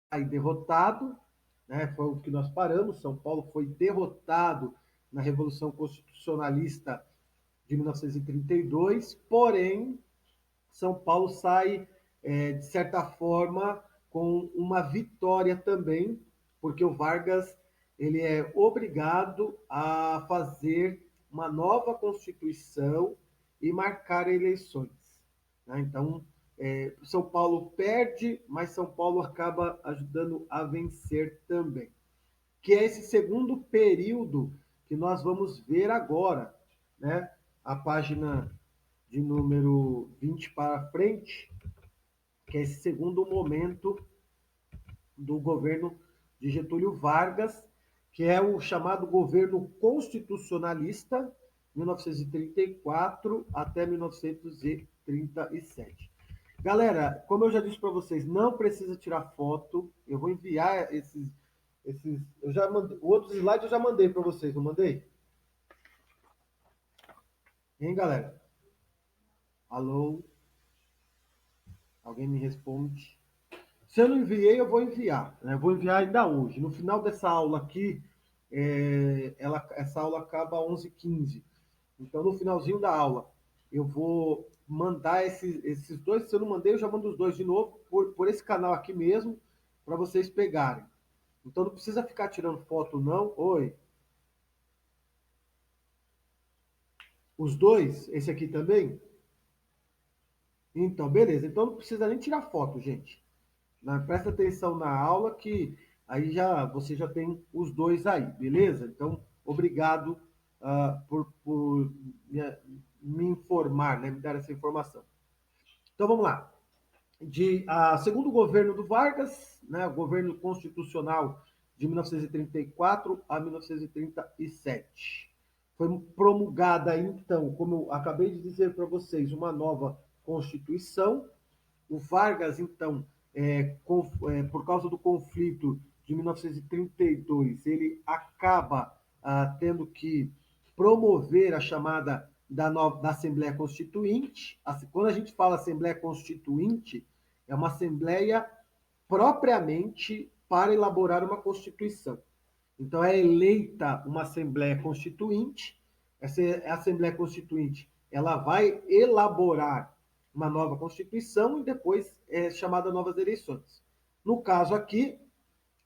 sai derrotado, né? Foi o que nós paramos. São Paulo foi derrotado na Revolução Constitucionalista de 1932, porém, São Paulo sai, de certa forma, com uma vitória também, porque o Vargas ele é obrigado a fazer uma nova Constituição e marcar eleições. Né? Então, São Paulo perde, mas São Paulo acaba ajudando a vencer também. Que é esse segundo período que nós vamos ver agora, né? A página de número 20 para frente, que é esse segundo momento do governo de Getúlio Vargas, que é o chamado governo constitucionalista, 1934 até 1937. Galera, como eu já disse para vocês, não precisa tirar foto. Eu vou enviar eu já mandei, outros slides eu já mandei para vocês, não mandei? Hein, galera? Alô? Alguém me responde? Se eu não enviei, eu vou enviar. Né? Eu vou enviar ainda hoje. No final dessa aula aqui, essa aula acaba às 11h15. Então, no finalzinho da aula, eu vou mandar esses dois. Se eu não mandei, eu já mando os dois de novo por esse canal aqui mesmo, para vocês pegarem. Então, não precisa ficar tirando foto, não. Oi. Os dois? Esse aqui também? Então, beleza. Então, não precisa nem tirar foto, gente. Presta atenção na aula que aí você já tem os dois aí, beleza? Então, obrigado por me informar, né, me dar essa informação. Então, vamos lá. Segundo o governo do Vargas, né, o governo constitucional de 1934 a 1937. Foi promulgada, então, como eu acabei de dizer para vocês, uma nova Constituição. O Vargas, então, por causa do conflito de 1932, ele acaba tendo que promover a chamada da Assembleia Constituinte. Quando a gente fala Assembleia Constituinte, é uma Assembleia propriamente para elaborar uma Constituição. Então, é eleita uma Assembleia Constituinte. Essa Assembleia Constituinte ela vai elaborar uma nova Constituição e depois é chamada novas eleições. No caso aqui,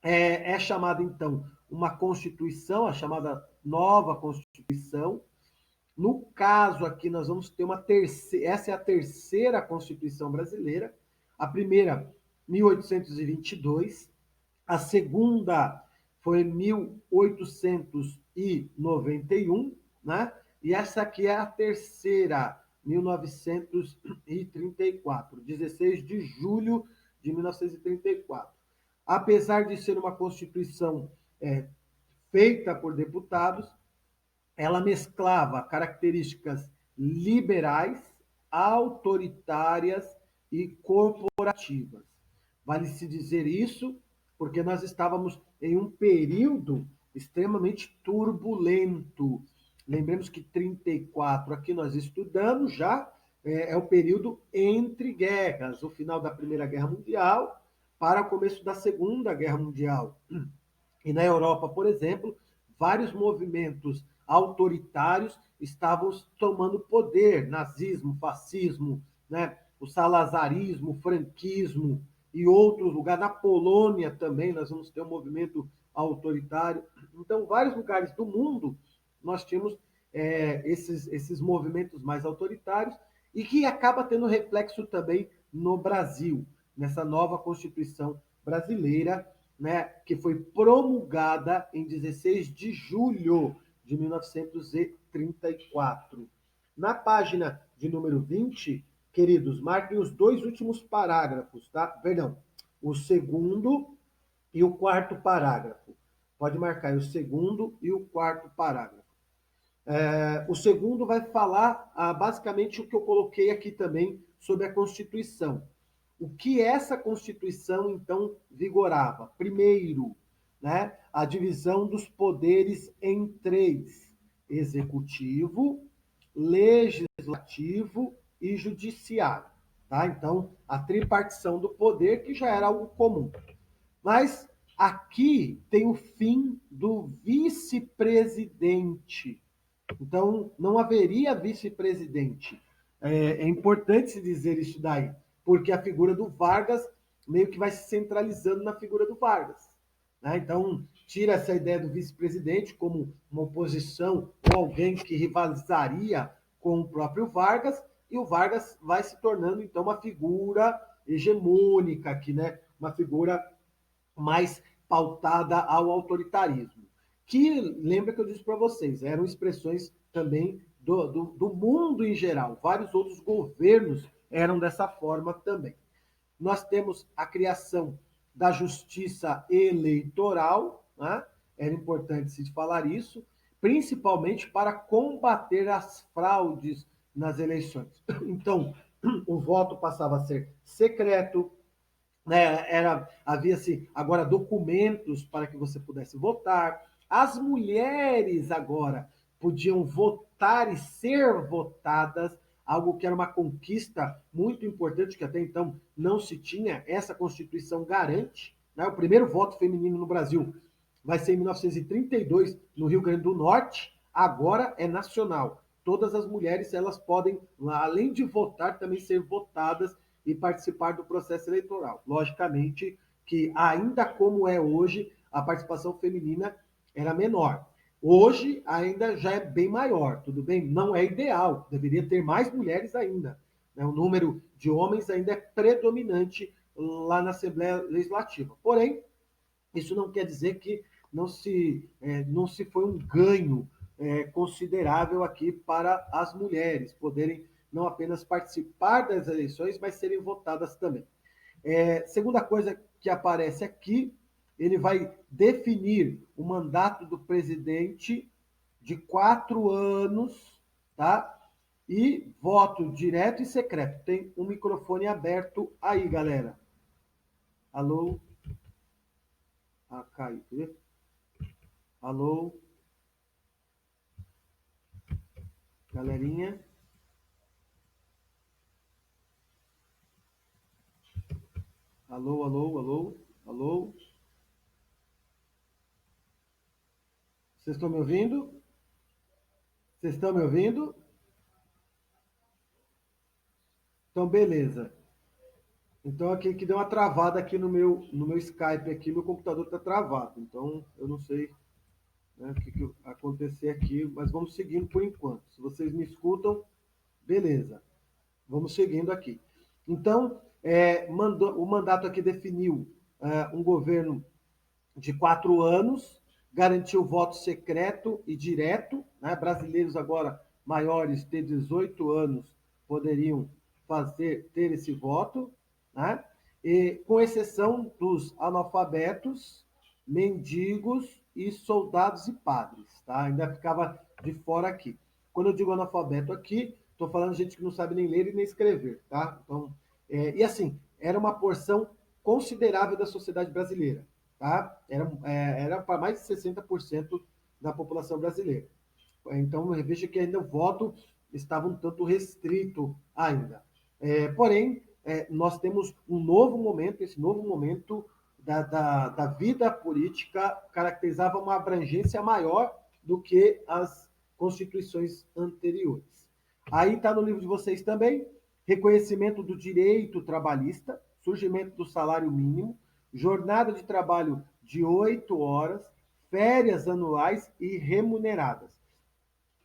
é chamada, então, uma Constituição, a chamada nova Constituição. No caso aqui, nós vamos ter uma terceira, essa é a terceira Constituição brasileira. A primeira, 1822, a segunda foi 1891, né? E essa aqui é a terceira, 1934, 16 de julho de 1934. Apesar de ser uma Constituição feita por deputados, ela mesclava características liberais, autoritárias e corporativas. Vale-se dizer isso porque nós estávamos em um período extremamente turbulento. Lembremos que 34 aqui nós estudamos já, é o período entre guerras, o final da Primeira Guerra Mundial para o começo da Segunda Guerra Mundial. E na Europa, por exemplo, vários movimentos autoritários estavam tomando poder, nazismo, fascismo, né? O salazarismo, o franquismo e outros lugares. Na Polônia também nós vamos ter um movimento autoritário. Então, vários lugares do mundo nós tínhamos esses movimentos mais autoritários e que acaba tendo reflexo também no Brasil, nessa nova Constituição brasileira, né, que foi promulgada em 16 de julho de 1934. Na página de número 20, queridos, marquem os dois últimos parágrafos, tá? Perdão, o segundo e o quarto parágrafo. Pode marcar aí o segundo e o quarto parágrafo. O segundo vai falar basicamente o que eu coloquei aqui também sobre a Constituição. O que essa Constituição, então, vigorava? Primeiro, né, a divisão dos poderes em três: executivo, legislativo e judiciário. Tá? Então, a tripartição do poder, que já era algo comum. Mas aqui tem o fim do vice-presidente. Então, não haveria vice-presidente. É importante se dizer isso daí, porque a figura do Vargas meio que vai se centralizando na figura do Vargas. Né? Então, tira essa ideia do vice-presidente como uma oposição ou alguém que rivalizaria com o próprio Vargas, e o Vargas vai se tornando, então, uma figura hegemônica aqui, né? Uma figura mais pautada ao autoritarismo. Que, lembra que eu disse para vocês, eram expressões também do mundo em geral. Vários outros governos eram dessa forma também. Nós temos a criação da justiça eleitoral, né? Era importante se falar isso, principalmente para combater as fraudes nas eleições. Então, o voto passava a ser secreto, né? Havia-se agora documentos para que você pudesse votar. As mulheres agora podiam votar e ser votadas, algo que era uma conquista muito importante, que até então não se tinha. Essa Constituição garante. Né? O primeiro voto feminino no Brasil vai ser em 1932, no Rio Grande do Norte, agora é nacional. Todas as mulheres elas podem, além de votar, também ser votadas e participar do processo eleitoral. Logicamente que, ainda como é hoje, a participação feminina era menor. Hoje ainda já é bem maior, tudo bem? Não é ideal, deveria ter mais mulheres ainda. Né? O número de homens ainda é predominante lá na Assembleia Legislativa. Porém, isso não quer dizer que não se foi um ganho considerável aqui para as mulheres poderem não apenas participar das eleições, mas serem votadas também. Segunda coisa que aparece aqui, ele vai definir o mandato do presidente de 4 anos, tá? E voto direto e secreto. Tem um microfone aberto aí, galera. Alô? Ah, caiu. Alô? Galerinha? Alô, alô, alô, alô? Vocês estão me ouvindo? Vocês estão me ouvindo? Então, beleza. Então, aqui que deu uma travada aqui no meu Skype aqui, meu computador está travado. Então, eu não sei, né, o que vai acontecer aqui, mas vamos seguindo por enquanto. Se vocês me escutam, beleza. Vamos seguindo aqui. Então, o mandato aqui definiu um governo de 4 anos, garantiu voto secreto e direto. Né? Brasileiros agora maiores de 18 anos poderiam ter esse voto, né? E, com exceção dos analfabetos, mendigos e soldados e padres. Tá? Ainda ficava de fora aqui. Quando eu digo analfabeto aqui, estou falando de gente que não sabe nem ler e nem escrever. Tá? Então, e assim, era uma porção considerável da sociedade brasileira. Tá? Era para mais de 60% da população brasileira. Então, veja que ainda o voto estava um tanto restrito ainda. Porém, nós temos um novo momento, esse novo momento da vida política caracterizava uma abrangência maior do que as constituições anteriores. Aí está no livro de vocês também, reconhecimento do direito trabalhista, surgimento do salário mínimo, jornada de trabalho de 8 horas, férias anuais e remuneradas,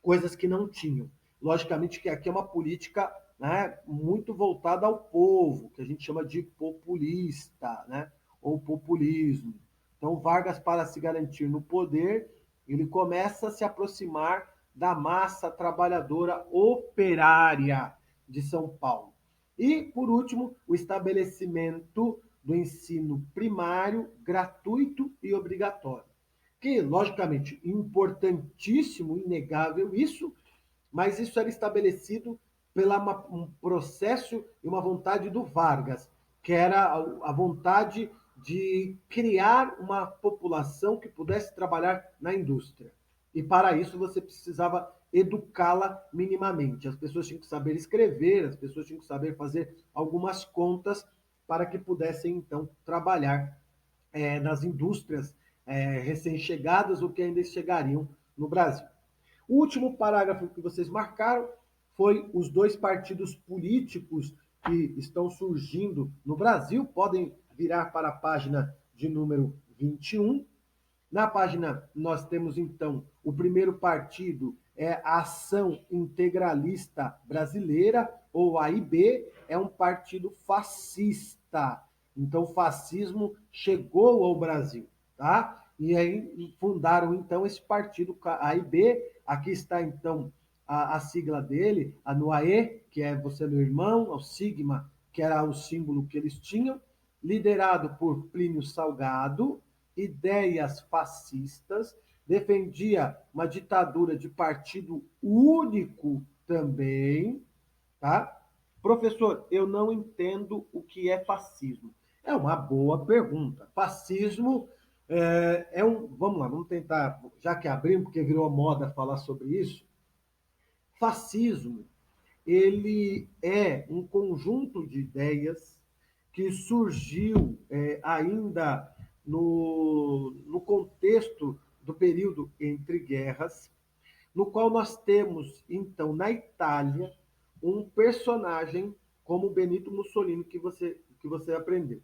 coisas que não tinham. Logicamente que aqui é uma política, né, muito voltada ao povo, que a gente chama de populista, né, ou populismo. Então, Vargas, para se garantir no poder, ele começa a se aproximar da massa trabalhadora operária de São Paulo. E, por último, o estabelecimento do ensino primário gratuito e obrigatório, que, logicamente, importantíssimo, inegável isso, mas isso era estabelecido pela um processo e uma vontade do Vargas, que era a vontade de criar uma população que pudesse trabalhar na indústria. E para isso você precisava educá-la minimamente. As pessoas tinham que saber escrever, as pessoas tinham que saber fazer algumas contas para que pudessem então trabalhar nas indústrias recém-chegadas ou que ainda chegariam no Brasil. O último parágrafo que vocês marcaram foi os dois partidos políticos que estão surgindo no Brasil. Podem virar para a página de número 21. Na página, nós temos, então, o primeiro partido é a Ação Integralista Brasileira, ou AIB, é um partido fascista. Então, o fascismo chegou ao Brasil, tá? E aí fundaram, então, esse partido AIB. Aqui está, então, a sigla dele, a NUAE, que é Você Meu Irmão, o Sigma, que era o símbolo que eles tinham, liderado por Plínio Salgado, ideias fascistas, defendia uma ditadura de partido único também, tá? Professor, eu não entendo o que é fascismo. É uma boa pergunta. Fascismo é um. Vamos lá, vamos tentar, já que abrimos, porque virou moda falar sobre isso. Fascismo, ele é um conjunto de ideias que surgiu ainda no contexto do período entre guerras, no qual nós temos, então, na Itália, um personagem como Benito Mussolini, que você aprendeu.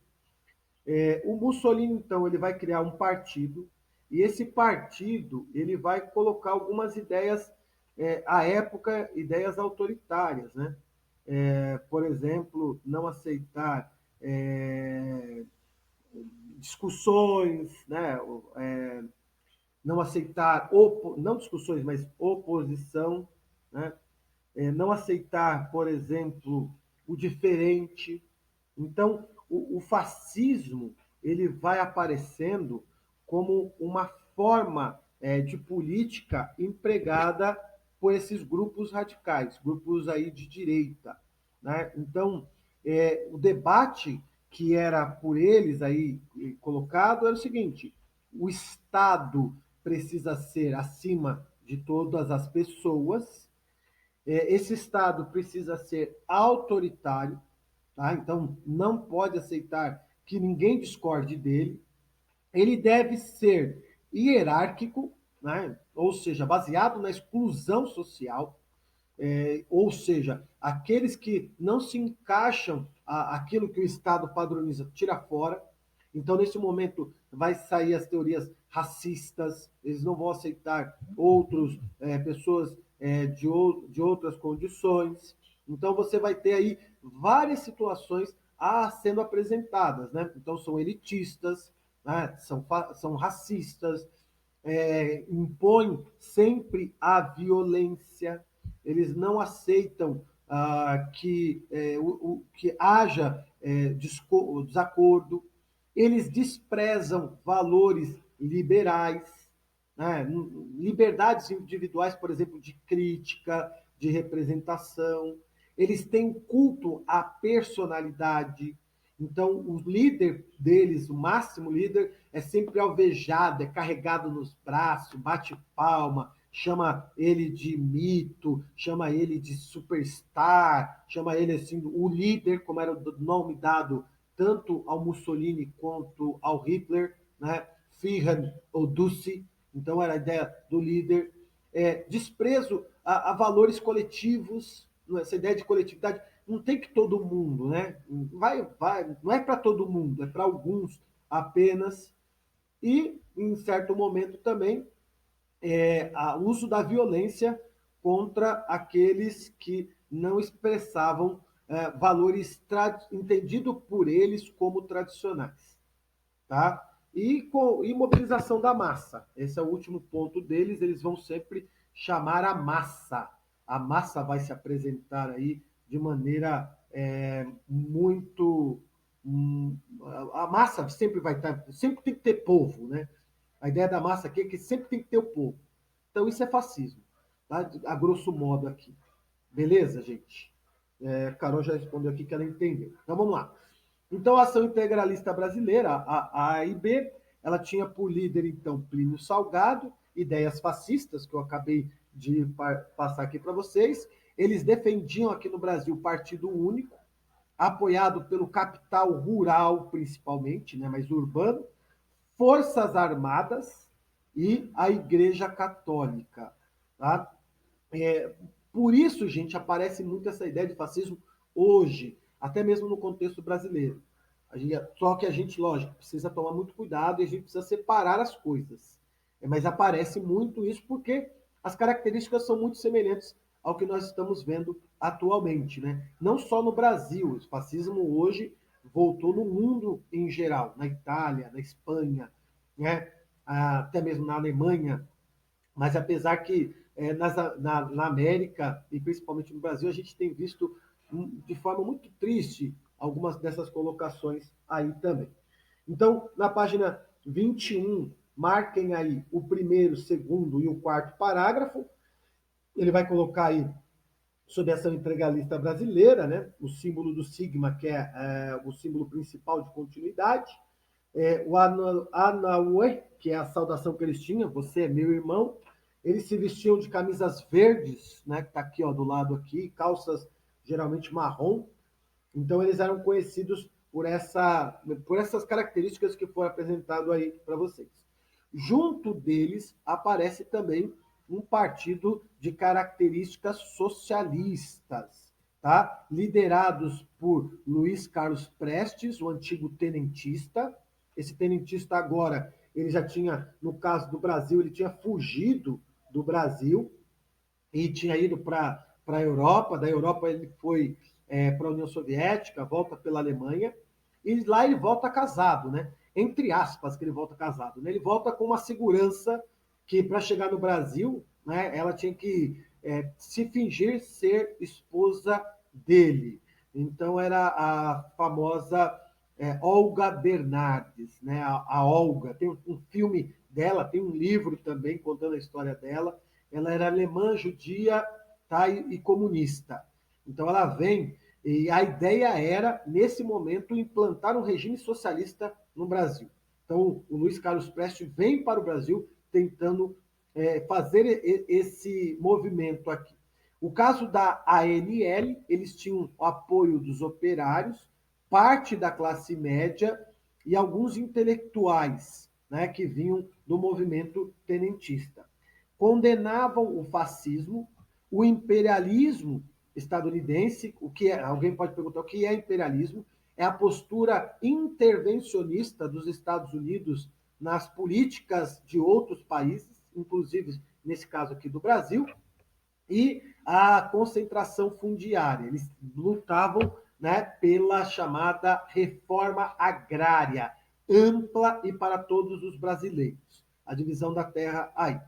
O Mussolini, então, ele vai criar um partido, e esse partido ele vai colocar algumas ideias, à época, ideias autoritárias, né? Por exemplo, não aceitar discussões, né? Não aceitar, não discussões, mas oposição, né? Não aceitar, por exemplo, o diferente. Então, o fascismo ele vai aparecendo como uma forma de política empregada por esses grupos radicais, grupos aí de direita, né? Então, o debate que era por eles aí colocado era o seguinte: o Estado precisa ser acima de todas as pessoas, esse Estado precisa ser autoritário, tá? Então não pode aceitar que ninguém discorde dele, ele deve ser hierárquico, né? Ou seja, baseado na exclusão social, ou seja, aqueles que não se encaixam aquilo que o Estado padroniza, tira fora. Então, nesse momento, vai sair as teorias racistas, eles não vão aceitar outros, pessoas de outras condições. Então, você vai ter aí várias situações sendo apresentadas, né? Então, são elitistas, né? São racistas, impõem sempre a violência, eles não aceitam que haja desacordo, eles desprezam valores liberais, né? Liberdades individuais, por exemplo, de crítica, de representação, eles têm culto à personalidade. Então, o líder deles, o máximo líder, é sempre alvejado, é carregado nos braços, bate palma, chama ele de mito, chama ele de superstar, chama ele assim, o líder, como era o nome dado tanto ao Mussolini quanto ao Hitler, né? Führer ou Dussi, então era a ideia do líder. Desprezo a valores coletivos, essa ideia de coletividade, não tem que todo mundo, né? Não é para todo mundo, é para alguns apenas. E, em certo momento, também o uso da violência contra aqueles que não expressavam valores entendidos por eles como tradicionais, tá? E mobilização da massa. Esse é o último ponto deles. Eles vão sempre chamar a massa. A massa vai se apresentar aí de maneira muito. A massa sempre vai estar. Sempre tem que ter povo, né? A ideia da massa aqui é que sempre tem que ter o povo. Então, isso é fascismo, tá? A grosso modo aqui. Beleza, gente? Carol já respondeu aqui que ela entendeu. Então, vamos lá. Então, a Ação Integralista Brasileira, a AIB, ela tinha por líder, então, Plínio Salgado, ideias fascistas, que eu acabei de passar aqui para vocês. Eles defendiam aqui no Brasil partido único, apoiado pelo capital rural, principalmente, né, mas urbano, Forças Armadas e a Igreja Católica. Tá? É, por isso, gente, aparece muito essa ideia de fascismo hoje, até mesmo no contexto brasileiro. Só que a gente, lógico, precisa tomar muito cuidado e a gente precisa separar as coisas. Mas aparece muito isso porque as características são muito semelhantes ao que nós estamos vendo atualmente. Né? Não só no Brasil, o fascismo hoje voltou no mundo em geral, na Itália, na Espanha, né? Até mesmo na Alemanha, mas apesar que na América, e principalmente no Brasil, a gente tem visto de forma muito triste algumas dessas colocações aí também. Então, na página 21, marquem aí o primeiro, o segundo e o quarto parágrafo. Ele vai colocar aí sobre a ação integralista brasileira, né? O símbolo do sigma, que é o símbolo principal de continuidade. O Anaue, que é a saudação que eles tinham, você é meu irmão. Eles se vestiam de camisas verdes, né, que está aqui ó, do lado aqui, calças geralmente marrom. Então eles eram conhecidos por essas características que foram apresentado aí para vocês. Junto deles aparece também um partido de características socialistas, tá? Liderados por Luiz Carlos Prestes, o antigo tenentista. Esse tenentista agora, ele já tinha, no caso do Brasil, ele tinha fugido do Brasil e tinha ido para a Europa. Da Europa ele foi para a União Soviética, volta pela Alemanha, e lá ele volta casado, né? Entre aspas, que ele volta casado. Né? Ele volta com uma segurança que, para chegar no Brasil, né, ela tinha que se fingir ser esposa dele. Então era a famosa Olga Bernardes, né? A Olga. Tem um filme dela, tem um livro também contando a história dela. Ela era alemã, judia, tá, e comunista. Então ela vem e a ideia era, nesse momento, implantar um regime socialista no Brasil. Então o Luiz Carlos Prestes vem para o Brasil tentando fazer esse movimento aqui. O caso da ANL, eles tinham o apoio dos operários, parte da classe média e alguns intelectuais, né, que vinham do movimento tenentista. Condenavam o fascismo, o imperialismo estadunidense. O que é? Alguém pode perguntar o que é imperialismo? É a postura intervencionista dos Estados Unidos nas políticas de outros países, inclusive nesse caso aqui do Brasil, e a concentração fundiária. Eles lutavam, né, pela chamada reforma agrária, ampla e para todos os brasileiros. A divisão da terra aí.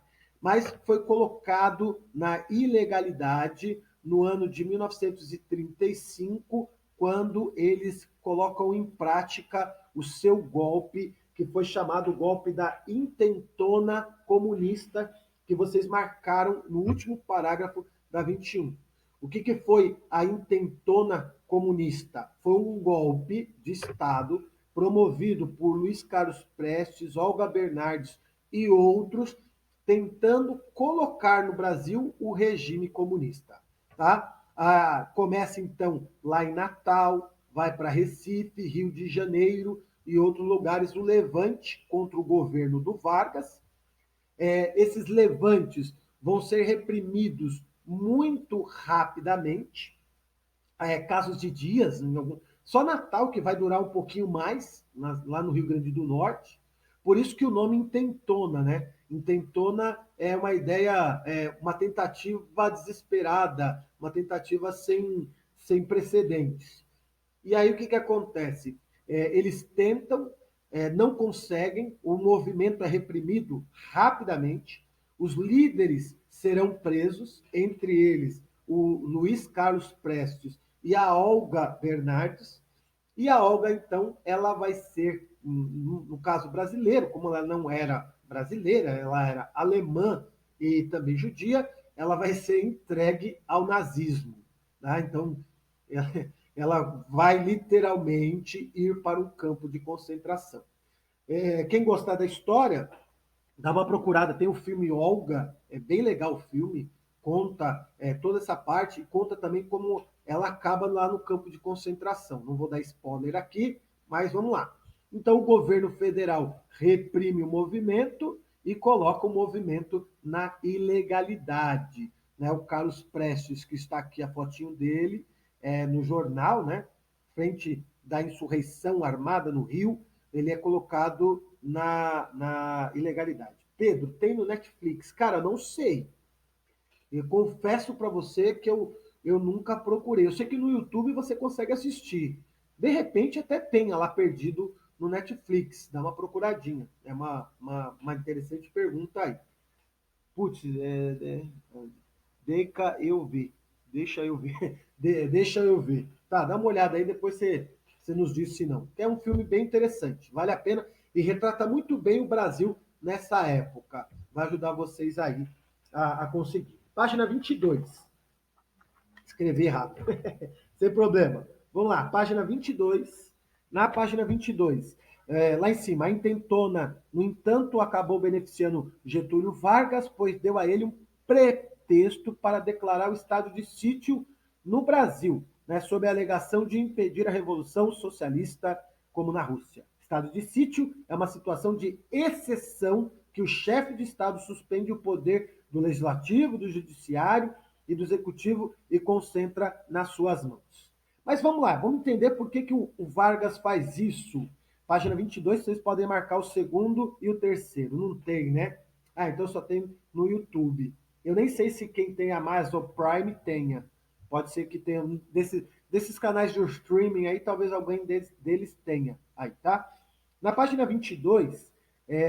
Mas foi colocado na ilegalidade no ano de 1935, quando eles colocam em prática o seu golpe, que foi chamado golpe da intentona comunista, que vocês marcaram no último parágrafo da 21. O que foi a intentona comunista? Foi um golpe de Estado promovido por Luiz Carlos Prestes, Olga Bernardes e outros, tentando colocar no Brasil o regime comunista. Tá? Começa então lá em Natal, vai para Recife, Rio de Janeiro e outros lugares, o levante contra o governo do Vargas. Esses levantes vão ser reprimidos muito rapidamente, casos de dias, só Natal que vai durar um pouquinho mais, lá no Rio Grande do Norte. Por isso que o nome intentona, né? Intentona é uma ideia, uma tentativa desesperada, uma tentativa sem precedentes. E aí o que acontece? Eles tentam, não conseguem, o movimento é reprimido rapidamente, os líderes serão presos, entre eles o Luiz Carlos Prestes e a Olga Bernardes, e a Olga, então, ela vai ser, no caso brasileiro, como ela não era brasileira, ela era alemã e também judia, ela vai ser entregue ao nazismo. Tá? Então, ela vai literalmente ir para um campo de concentração. Quem gostar da história, dá uma procurada. Tem o filme Olga, é bem legal o filme, conta toda essa parte e conta também como ela acaba lá no campo de concentração. Não vou dar spoiler aqui, mas vamos lá. Então, o governo federal reprime o movimento e coloca o movimento na ilegalidade. Né? O Carlos Prestes, que está aqui a fotinho dele, no jornal, né? Frente da insurreição armada no Rio, ele é colocado na ilegalidade. Pedro, tem no Netflix? Cara, não sei. Eu confesso para você que eu nunca procurei. Eu sei que no YouTube você consegue assistir. De repente até tenha lá perdido no Netflix. Dá uma procuradinha. É uma interessante pergunta aí. Putz, deixa eu ver. Deixa eu ver. Deixa eu ver. Tá, dá uma olhada aí, depois você nos diz se não. É um filme bem interessante, vale a pena e retrata muito bem o Brasil nessa época. Vai ajudar vocês aí a conseguir. Página 22. Escrevi errado. Sem problema. Vamos lá, página 22. Na página 22, lá em cima, a intentona, no entanto, acabou beneficiando Getúlio Vargas, pois deu a ele um pretexto para declarar o estado de sítio no Brasil, né, sob a alegação de impedir a revolução socialista como na Rússia. Estado de sítio é uma situação de exceção que o chefe de Estado suspende o poder do legislativo, do judiciário e do executivo e concentra nas suas mãos. Mas vamos lá, vamos entender por que o Vargas faz isso. Página 22, vocês podem marcar o segundo e o terceiro. Não tem, né? Ah, então só tem no YouTube. Eu nem sei se quem tem a Amazon Prime tenha. Pode ser que tenha um desses canais de streaming aí, talvez alguém deles tenha. Aí, tá? Na página 22,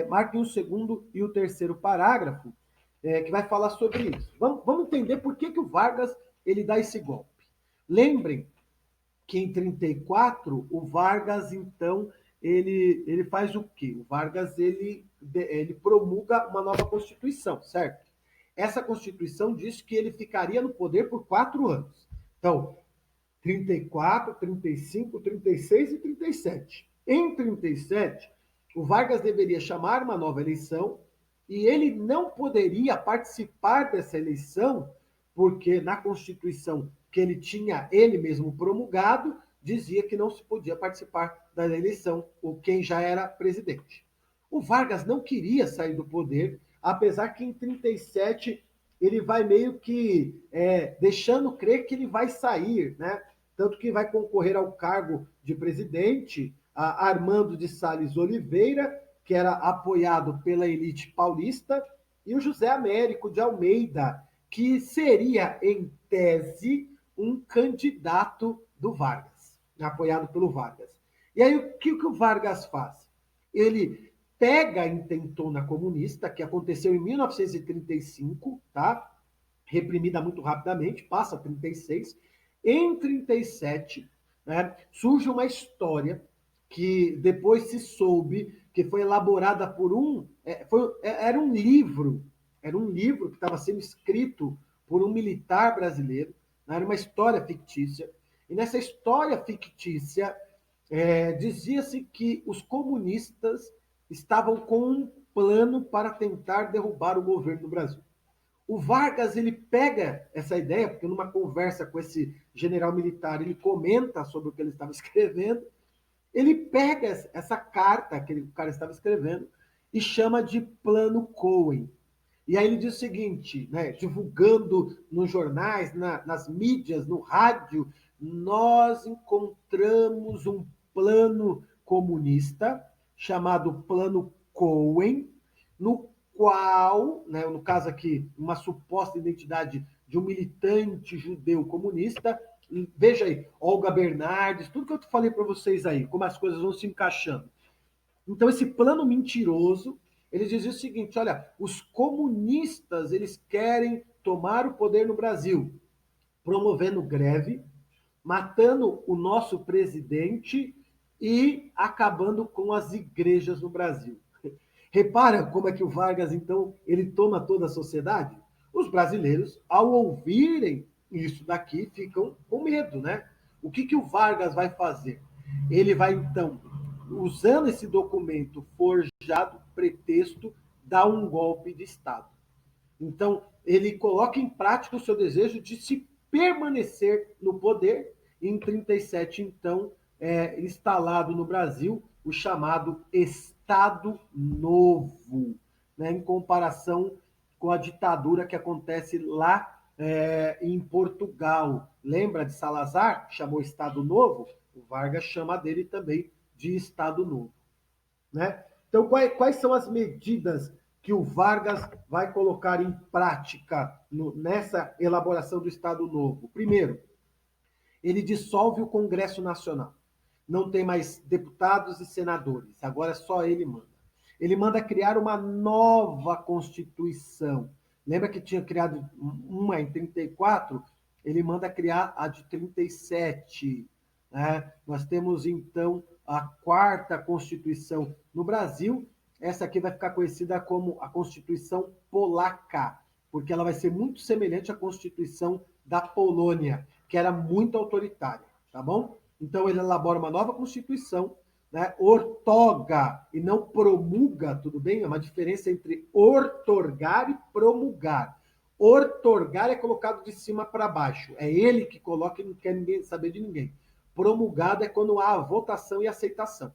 marquem o segundo e o terceiro parágrafo, que vai falar sobre isso. Vamos entender por que o Vargas ele dá esse golpe. Lembrem que em 34 o Vargas, então, ele faz o quê? O Vargas ele promulga uma nova Constituição, certo? Essa Constituição diz que ele ficaria no poder por 4 anos. Então, 34, 35, 36 e 37. Em 37, o Vargas deveria chamar uma nova eleição e ele não poderia participar dessa eleição porque na Constituição que ele tinha ele mesmo promulgado dizia que não se podia participar da eleição ou quem já era presidente. O Vargas não queria sair do poder, apesar que em 37 ele vai meio que deixando crer que ele vai sair, né? Tanto que vai concorrer ao cargo de presidente Armando de Salles Oliveira, que era apoiado pela elite paulista, e o José Américo de Almeida, que seria, em tese, um candidato do Vargas, apoiado pelo Vargas. E aí, o que o Vargas faz? Ele pega a intentona comunista, que aconteceu em 1935, tá? Reprimida muito rapidamente, passa 36. Em 37, né, surge uma história que depois se soube que foi elaborada por era um livro que estava sendo escrito por um militar brasileiro, né, era uma história fictícia, e nessa história fictícia dizia-se que os comunistas estavam com um plano para tentar derrubar o governo do Brasil. O Vargas ele pega essa ideia, porque numa conversa com esse general militar ele comenta sobre o que ele estava escrevendo, ele pega essa carta que o cara estava escrevendo e chama de Plano Cohen. E aí ele diz o seguinte, né, divulgando nos jornais, nas mídias, no rádio, nós encontramos um plano comunista chamado Plano Cohen, no qual, né, no caso aqui, uma suposta identidade de um militante judeu comunista. Veja aí, Olga Bernardes, tudo que eu falei para vocês aí, como as coisas vão se encaixando. Então, esse plano mentiroso, ele dizia o seguinte, olha, os comunistas, eles querem tomar o poder no Brasil, promovendo greve, matando o nosso presidente e acabando com as igrejas no Brasil. Repara como é que o Vargas, então, ele toma toda a sociedade? Os brasileiros, ao ouvirem isso daqui, ficam com medo, né? O que o Vargas vai fazer? Ele vai, então, usando esse documento forjado, pretexto, dar um golpe de Estado. Então, ele coloca em prática o seu desejo de se permanecer no poder. Em 37, então, instalado no Brasil o chamado Estado Novo, né, em comparação com a ditadura que acontece lá em Portugal. Lembra de Salazar, que chamou Estado Novo? O Vargas chama dele também de Estado Novo. Né? Então, quais são as medidas que o Vargas vai colocar em prática nessa elaboração do Estado Novo? Primeiro, ele dissolve o Congresso Nacional. Não tem mais deputados e senadores, agora só ele manda. Ele manda criar uma nova Constituição. Lembra que tinha criado uma em 34? Ele manda criar a de 37. Né? Nós temos, então, a quarta Constituição no Brasil. Essa aqui vai ficar conhecida como a Constituição Polaca, porque ela vai ser muito semelhante à Constituição da Polônia, que era muito autoritária, tá bom? Então ele elabora uma nova Constituição, né? Ortoga e não promulga, tudo bem? É uma diferença entre ortorgar e promulgar. Ortorgar é colocado de cima para baixo, é ele que coloca e não quer ninguém saber de ninguém. Promulgado é quando há a votação e aceitação.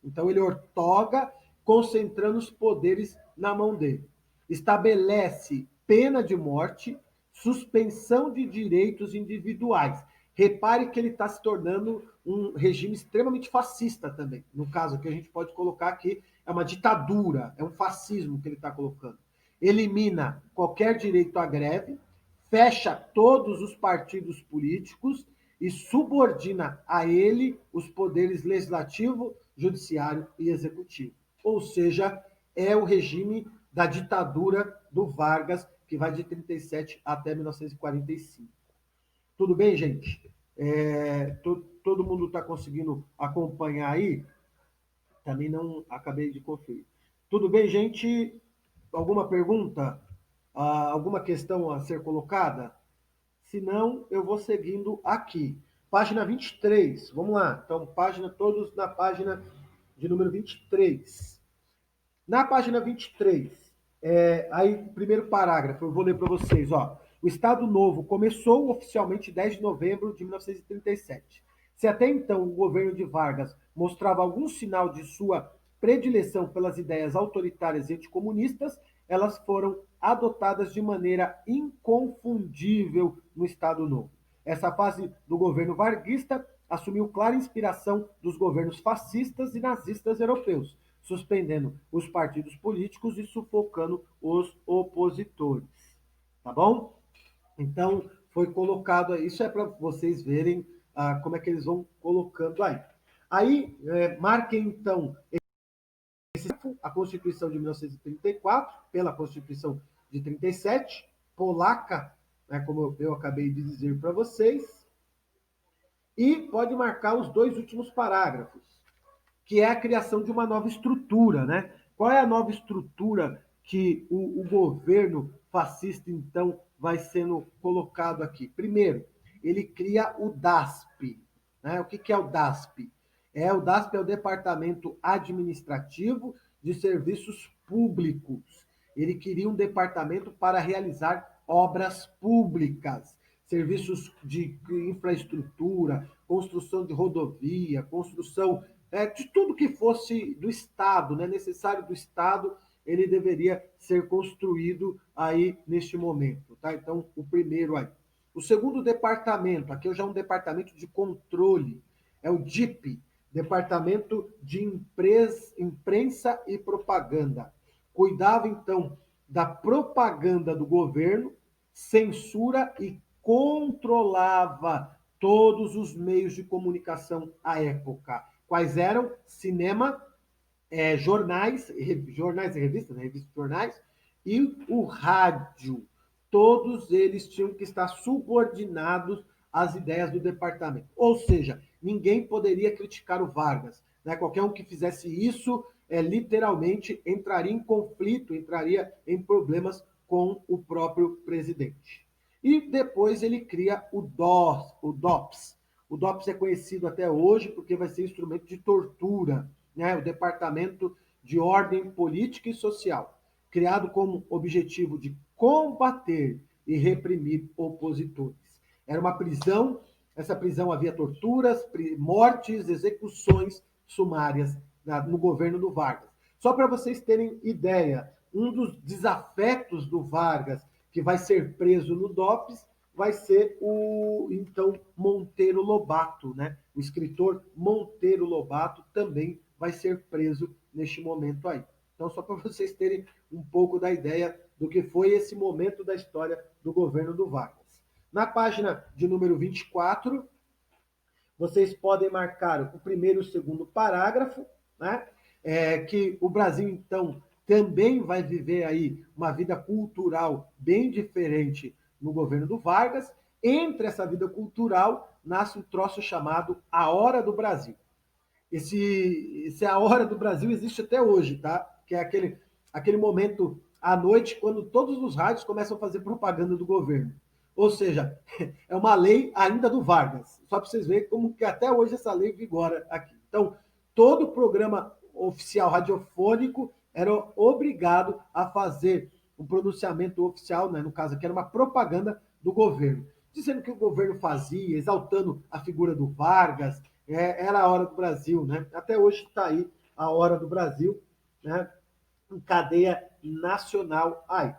Então ele ortoga, concentrando os poderes na mão dele. Estabelece pena de morte, suspensão de direitos individuais. Repare que ele está se tornando um regime extremamente fascista também. No caso que a gente pode colocar aqui, é uma ditadura, é um fascismo que ele está colocando. Elimina qualquer direito à greve, fecha todos os partidos políticos e subordina a ele os poderes legislativo, judiciário e executivo. Ou seja, é o regime da ditadura do Vargas, que vai de 37 até 1945. Tudo bem, gente? Todo mundo está conseguindo acompanhar aí? Também não acabei de conferir. Tudo bem, gente? Alguma pergunta? Alguma questão a ser colocada? Se não, eu vou seguindo aqui. Página 23. Vamos lá. Então, todos na página de número 23. Na página 23, aí, primeiro parágrafo, eu vou ler para vocês. Ó. O Estado Novo começou oficialmente 10 de novembro de 1937. Se até então o governo de Vargas mostrava algum sinal de sua predileção pelas ideias autoritárias e anticomunistas, elas foram adotadas de maneira inconfundível no Estado Novo. Essa fase do governo varguista assumiu clara inspiração dos governos fascistas e nazistas europeus, suspendendo os partidos políticos e sufocando os opositores. Tá bom? Então, foi colocado aí. Isso é para vocês verem como é que eles vão colocando aí. Aí, marquem, então, a Constituição de 1934, pela Constituição de 37, polaca, né, como eu acabei de dizer para vocês. E pode marcar os dois últimos parágrafos, que é a criação de uma nova estrutura, né? Qual é a nova estrutura que o governo fascista, então, vai sendo colocado aqui? Primeiro, ele cria o DASP. Né? O que é o DASP? O DASP é o Departamento Administrativo de Serviços Públicos. Ele cria um departamento para realizar obras públicas, serviços de infraestrutura, construção de rodovia, construção de tudo que fosse do Estado, né, necessário do Estado, ele deveria ser construído aí neste momento. Tá? Então, o primeiro aí. O segundo departamento, aqui já é um departamento de controle, é o DIP, Departamento de Imprensa e Propaganda. Cuidava, então, da propaganda do governo, censura e controlava todos os meios de comunicação à época. Quais eram? Cinema, jornais e revistas, né? Revistas e jornais, e o rádio. Todos eles tinham que estar subordinados às ideias do departamento. Ou seja, ninguém poderia criticar o Vargas. Né? Qualquer um que fizesse isso, literalmente entraria em conflito, entraria em problemas com o próprio presidente. E depois ele cria o DOPS. O DOPS é conhecido até hoje porque vai ser instrumento de tortura, né? O Departamento de Ordem Política e Social, criado como objetivo de combater e reprimir opositores. Era uma prisão, essa prisão havia torturas, mortes, execuções sumárias no governo do Vargas. Só para vocês terem ideia, um dos desafetos do Vargas, que vai ser preso no DOPS, vai ser o, então, Monteiro Lobato, né? O escritor Monteiro Lobato também vai ser preso neste momento aí. Então, só para vocês terem um pouco da ideia do que foi esse momento da história do governo do Vargas. Na página de número 24, vocês podem marcar o primeiro e o segundo parágrafo, né? Que o Brasil, então, também vai viver aí uma vida cultural bem diferente no governo do Vargas. Entre essa vida cultural, nasce um troço chamado A Hora do Brasil. Esse A Hora do Brasil existe até hoje, tá? Que é aquele momento à noite, quando todos os rádios começam a fazer propaganda do governo. Ou seja, é uma lei ainda do Vargas. Só para vocês verem como que até hoje essa lei vigora aqui. Então, todo programa oficial radiofônico era obrigado a fazer um pronunciamento oficial, né, no caso aqui era uma propaganda do governo, dizendo que o governo fazia, exaltando a figura do Vargas, era a hora do Brasil, né? Até hoje está aí a hora do Brasil, né? Em cadeia nacional aí.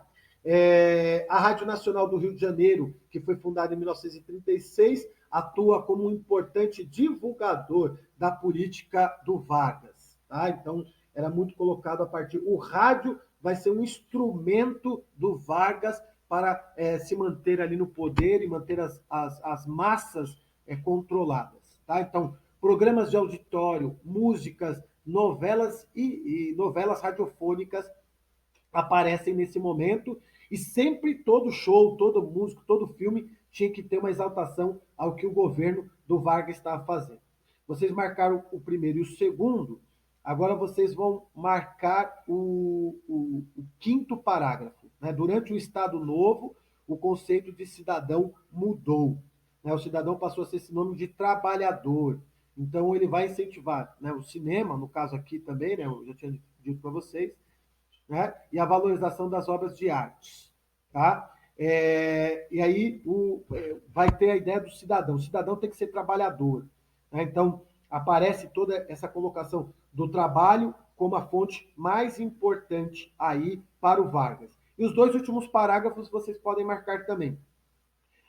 A Rádio Nacional do Rio de Janeiro, que foi fundada em 1936, atua como um importante divulgador da política do Vargas. Tá? Então, era muito colocado a partir. O rádio vai ser um instrumento do Vargas para se manter ali no poder e manter as massas controladas. Tá? Então, programas de auditório, músicas, novelas e novelas radiofônicas aparecem nesse momento e sempre todo show, todo músico, todo filme tinha que ter uma exaltação ao que o governo do Vargas estava fazendo. Vocês marcaram o primeiro e o segundo, agora vocês vão marcar o quinto parágrafo. Né? Durante o Estado Novo, o conceito de cidadão mudou. Né? O cidadão passou a ser sinônimo de trabalhador. Então, ele vai incentivar, né? O cinema, no caso aqui também, né? Eu já tinha dito para vocês, né? E a valorização das obras de arte. Tá? E aí vai ter a ideia do cidadão. O cidadão tem que ser trabalhador. Né? Então, aparece toda essa colocação do trabalho como a fonte mais importante aí para o Vargas. E os dois últimos parágrafos vocês podem marcar também.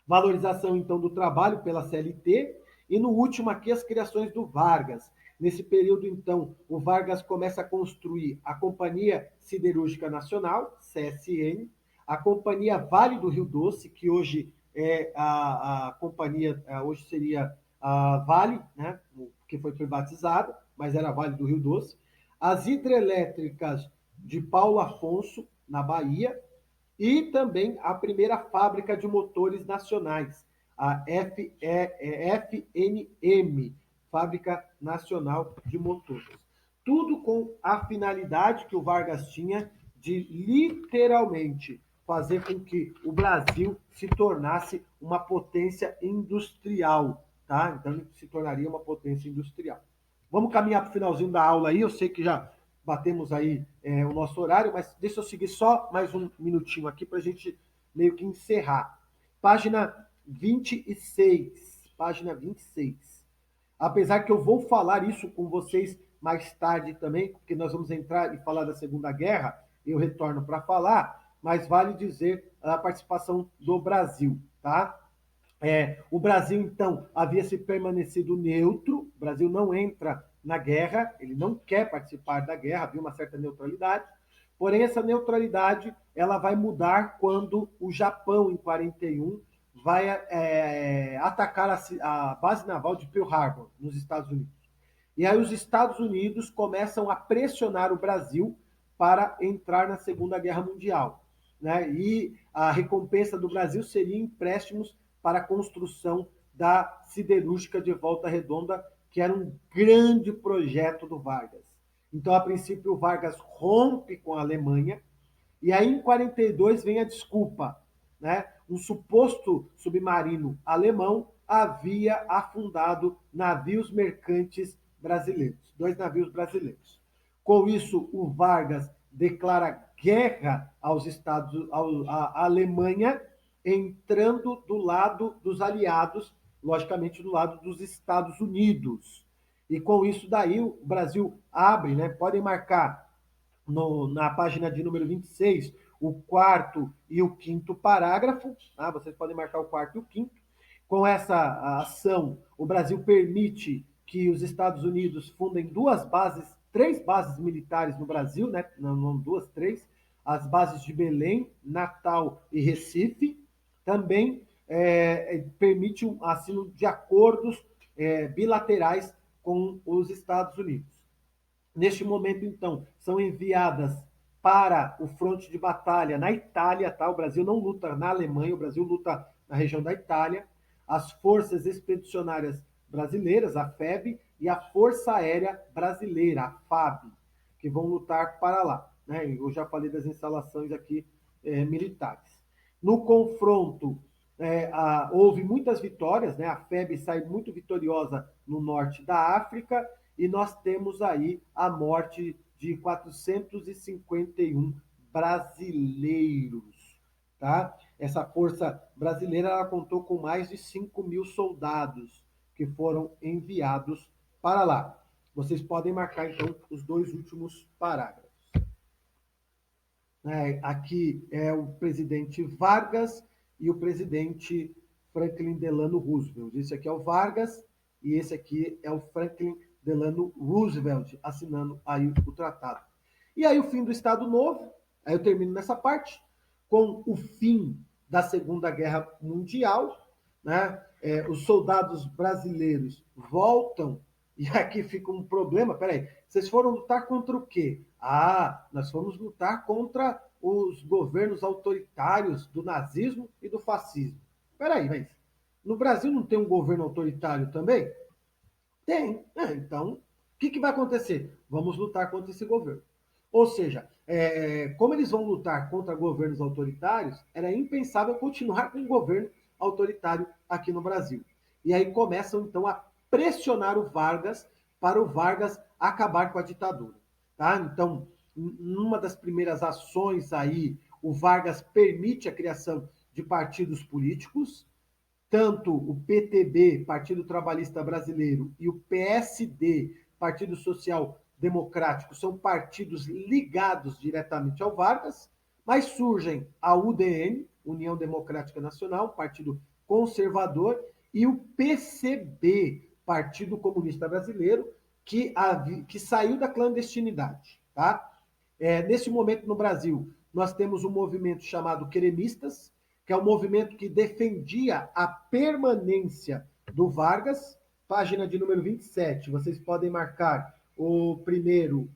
Valorização, então, do trabalho pela CLT. E no último aqui, as criações do Vargas. Nesse período, então, o Vargas começa a construir a Companhia Siderúrgica Nacional, CSN, a Companhia Vale do Rio Doce, que hoje é a companhia, hoje seria a Vale, né, que foi privatizada, mas era a Vale do Rio Doce, as hidrelétricas de Paulo Afonso, na Bahia, e também a primeira fábrica de motores nacionais, a FNM, Fábrica Nacional de Motores. Tudo com a finalidade que o Vargas tinha de literalmente fazer com que o Brasil se tornasse uma potência industrial, tá? Então ele se tornaria uma potência industrial. Vamos caminhar para o finalzinho da aula aí, eu sei que já batemos aí o nosso horário, mas deixa eu seguir só mais um minutinho aqui para a gente meio que encerrar. Página 26. Página 26. Apesar que eu vou falar isso com vocês mais tarde também, porque nós vamos entrar e falar da Segunda Guerra, eu retorno para falar, mas vale dizer a participação do Brasil, tá? O Brasil, então, havia se permanecido neutro, o Brasil não entra na guerra, ele não quer participar da guerra, havia uma certa neutralidade, porém essa neutralidade ela vai mudar quando o Japão, em 41, vai atacar a base naval de Pearl Harbor, nos Estados Unidos. E aí os Estados Unidos começam a pressionar o Brasil para entrar na Segunda Guerra Mundial. Né? E a recompensa do Brasil seria empréstimos para a construção da siderúrgica de Volta Redonda, que era um grande projeto do Vargas. Então, a princípio, o Vargas rompe com a Alemanha, e aí em 42 vem a desculpa. Né? Um suposto submarino alemão havia afundado navios mercantes brasileiros, 2 navios brasileiros. Com isso, o Vargas declara guerra aos Estados, à Alemanha, entrando do lado dos aliados, logicamente do lado dos Estados Unidos. E com isso daí o Brasil abre, né? Podem marcar na página de número 26 o quarto e o quinto parágrafo, tá? Vocês podem marcar o quarto e o quinto. Com essa ação, o Brasil permite que os Estados Unidos fundem três bases militares no Brasil, né? Não duas, três, as bases de Belém, Natal e Recife. Também permite o assino de acordos bilaterais com os Estados Unidos. Neste momento, então, são enviadas para o fronte de batalha na Itália, tá? O Brasil não luta na Alemanha, o Brasil luta na região da Itália. As Forças Expedicionárias Brasileiras, a FEB, e a Força Aérea Brasileira, a FAB, que vão lutar para lá, né? Eu já falei das instalações aqui militares. No confronto, houve muitas vitórias, né? A FEB sai muito vitoriosa no norte da África, e nós temos aí a morte de 451 brasileiros. Tá? Essa força brasileira ela contou com mais de 5.000 soldados que foram enviados para lá. Vocês podem marcar, então, os dois últimos parágrafos. Aqui é o presidente Vargas e o presidente Franklin Delano Roosevelt. Esse aqui é o Vargas e esse aqui é o Franklin Delano Roosevelt, assinando aí o tratado. E aí o fim do Estado Novo, aí eu termino nessa parte, com o fim da Segunda Guerra Mundial, né? Os soldados brasileiros voltam, e aqui fica um problema, peraí, vocês foram lutar contra o quê? Ah, nós fomos lutar contra os governos autoritários do nazismo e do fascismo. Peraí, mas no Brasil não tem um governo autoritário também? Tem. Então, o que vai acontecer? Vamos lutar contra esse governo. Ou seja, como eles vão lutar contra governos autoritários, era impensável continuar com um governo autoritário aqui no Brasil. E aí começam, então, a pressionar o Vargas para o Vargas acabar com a ditadura. Tá? Então, numa das primeiras ações aí, o Vargas permite a criação de partidos políticos, tanto o PTB, Partido Trabalhista Brasileiro, e o PSD, Partido Social Democrático, são partidos ligados diretamente ao Vargas, mas surgem a UDN, União Democrática Nacional, Partido Conservador, e o PCB, Partido Comunista Brasileiro, que saiu da clandestinidade. Tá? Nesse momento no Brasil, nós temos um movimento chamado Queremistas, que é um movimento que defendia a permanência do Vargas, página de número 27. Vocês podem marcar o primeiro,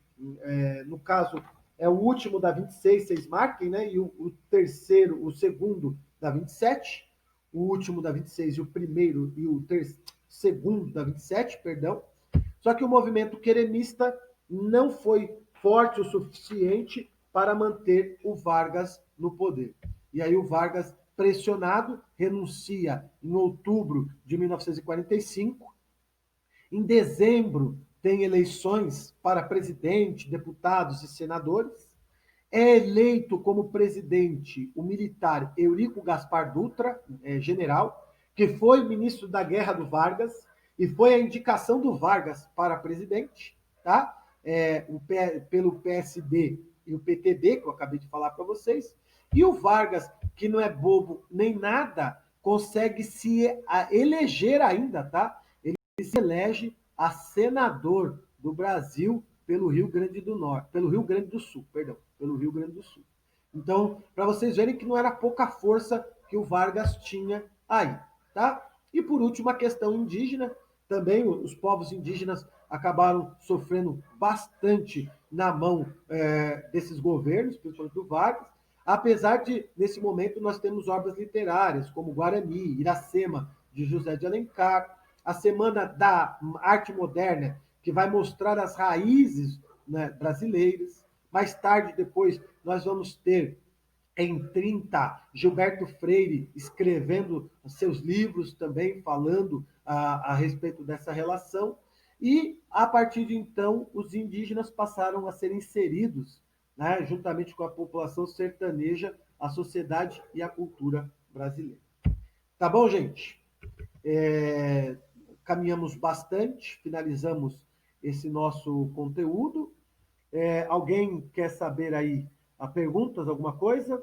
no caso, é o último da 26, vocês marquem, né? E o terceiro, o segundo da 27, o último da 26 e o primeiro e o segundo da 27, perdão. Só que o movimento queremista não foi forte o suficiente para manter o Vargas no poder. E aí o Vargas, pressionado, renuncia em outubro de 1945. Em dezembro, tem eleições para presidente, deputados e senadores. É eleito como presidente o militar Eurico Gaspar Dutra, general, que foi ministro da Guerra do Vargas, e foi a indicação do Vargas para presidente, tá? Pelo PSD e o PTB, que eu acabei de falar para vocês. E o Vargas, que não é bobo nem nada, consegue se eleger ainda, tá? Ele se elege a senador do Brasil pelo Rio Grande do Norte, pelo Rio Grande do Sul, perdão, pelo Rio Grande do Sul. Então, para vocês verem que não era pouca força que o Vargas tinha aí, tá? E por último, a questão indígena, também os povos indígenas acabaram sofrendo bastante na mão desses governos, principalmente do Vargas, apesar de, nesse momento, nós temos obras literárias, como Guarani, Iracema, de José de Alencar, a Semana da Arte Moderna, que vai mostrar as raízes, né, brasileiras. Mais tarde, depois, nós vamos ter, em 30, Gilberto Freire escrevendo seus livros também, falando a respeito dessa relação. E, a partir de então, os indígenas passaram a ser inseridos, né, juntamente com a população sertaneja, a sociedade e a cultura brasileira. Tá bom, gente? Caminhamos bastante, finalizamos esse nosso conteúdo. Alguém quer saber aí a perguntas, alguma coisa?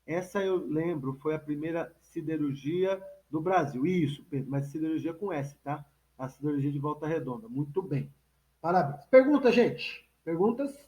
Essa eu lembro, foi a primeira siderurgia do Brasil. Isso, Pedro, mas siderurgia com S, tá? A siderurgia de Volta Redonda. Muito bem. Parabéns. Pergunta, gente. Perguntas?